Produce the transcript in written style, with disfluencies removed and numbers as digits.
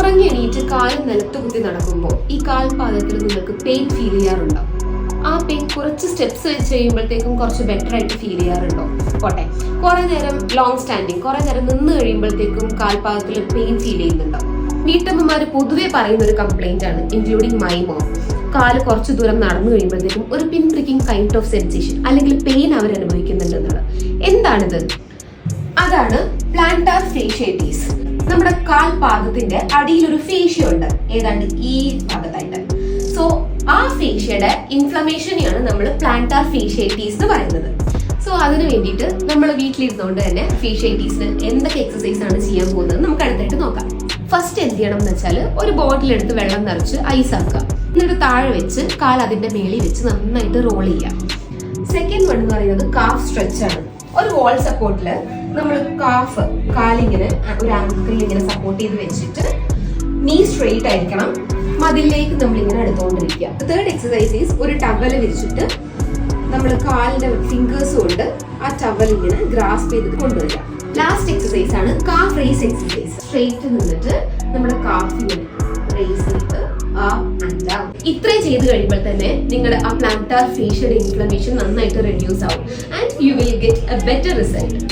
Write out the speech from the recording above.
ഉറങ്ങി എണീറ്റ് കാൽ നിലത്ത് കുത്തി നടക്കുമ്പോൾ ഈ കാൽപാദത്തിൽ നിങ്ങൾക്ക് പെയിൻ ഫീൽ ചെയ്യാറുണ്ടോ? ആ പെയിൻ കുറച്ച് സ്റ്റെപ്സ് വെച്ച് കഴിയുമ്പോഴത്തേക്കും കുറച്ച് ബെറ്റർ ആയിട്ട് ഫീൽ ചെയ്യാറുണ്ടോ? പോട്ടെ, കുറെ നേരം ലോങ് സ്റ്റാൻഡിങ്, കുറെ നേരം നിന്ന് കഴിയുമ്പോഴത്തേക്കും കാൽപാദത്തിൽ പെയിൻ ഫീൽ ചെയ്യുന്നുണ്ടോ? വീട്ടമ്മമാര് പൊതുവെ പറയുന്ന ഒരു കംപ്ലൈന്റ് ആണ്, ഇൻക്ലൂഡിങ് മൈ മോം. കാല് കുറച്ച് ദൂരം നടന്നു കഴിയുമ്പോഴത്തേക്കും ഒരു പിൻ പ്രിക്കിംഗ് കൈൻഡ് ഓഫ് സെൻസേഷൻ അല്ലെങ്കിൽ പെയിൻ അവർ അനുഭവിക്കുന്നുണ്ടെന്നുള്ളത്. എന്താണിത്? അതാണ് പ്ലാന്റാർ ഫേഷ്യേറ്റീസ്. നമ്മുടെ കാൽപാദത്തിന്റെ അടിയിൽ ഒരു ഫേഷ്യ ഉണ്ട്, ഏതാണ്ട് ഈ ഭാഗത്തായിട്ട്. സോ ആ ഫേഷ്യയുടെ ഇൻഫ്ലമേഷനെയാണ് നമ്മൾ പ്ലാന്റാർ ഫേഷ്യേറ്റീസ് എന്ന് പറയുന്നത്. സോ അതിന് വേണ്ടിയിട്ട് നമ്മൾ വീട്ടിലിരുന്നുകൊണ്ട് തന്നെ ഫേഷ്യേറ്റീസിന് എന്തൊക്കെ എക്സസൈസ് ആണ് ചെയ്യാൻ പോകുന്നത് നമുക്ക് അടുത്തായിട്ട് നോക്കാം. ഫസ്റ്റ് എന്ത് ചെയ്യണം എന്ന് വെച്ചാൽ, ഒരു ബോട്ടിലെടുത്ത് വെള്ളം നിറച്ച് ഐസ് ആക്കുക. എന്നിട്ട് താഴെ വെച്ച് കാൽ അതിന്റെ മേളിൽ വെച്ച് നന്നായിട്ട് റോൾ ചെയ്യാം. സെക്കൻഡ് വൺ എന്ന് പറയുന്നത് കാഫ് സ്ട്രെച്ച് ആണ്. ഒരു വാൾ സപ്പോർട്ടില് നമ്മൾ കാലിങ്ങനെ ഒരു ആംഗിളിൽ ഇങ്ങനെ സപ്പോർട്ട് ചെയ്ത് വെച്ചിട്ട് നീ സ്ട്രെയിറ്റ് ആയിരിക്കണം, മതിലേക്ക് നമ്മളിങ്ങനെ എടുത്തുകൊണ്ടിരിക്കുക. തേർഡ് എക്സസൈസ് ഈസ് ഒരു ടവല് വിരിച്ചിട്ട് നമ്മൾ കാലിന്റെ ഫിംഗേഴ്സ് കൊണ്ട് ആ ടവൽ ഇങ്ങനെ ഗ്രാസ്പ് ചെയ്തിട്ട് കൊണ്ടുവരിക. ലാസ്റ്റ് എക്സസൈസ് ആണ് കാഫ് റേസ് എക്സസൈസ്. സ്ട്രെയിറ്റ് നിന്നിട്ട് നമ്മുടെ കാഫ് ഇങ്ങനെ റേസ് ചെയ്ത് ഇത്രയും ചെയ്ത് കഴിയുമ്പോൾ തന്നെ നിങ്ങളുടെ ആ പ്ലാന്റാർ ഫേഷ്യൽ ഇൻഫ്ലമേഷൻ നന്നായിട്ട് റെഡ്യൂസ് ആവും and you will get A better result.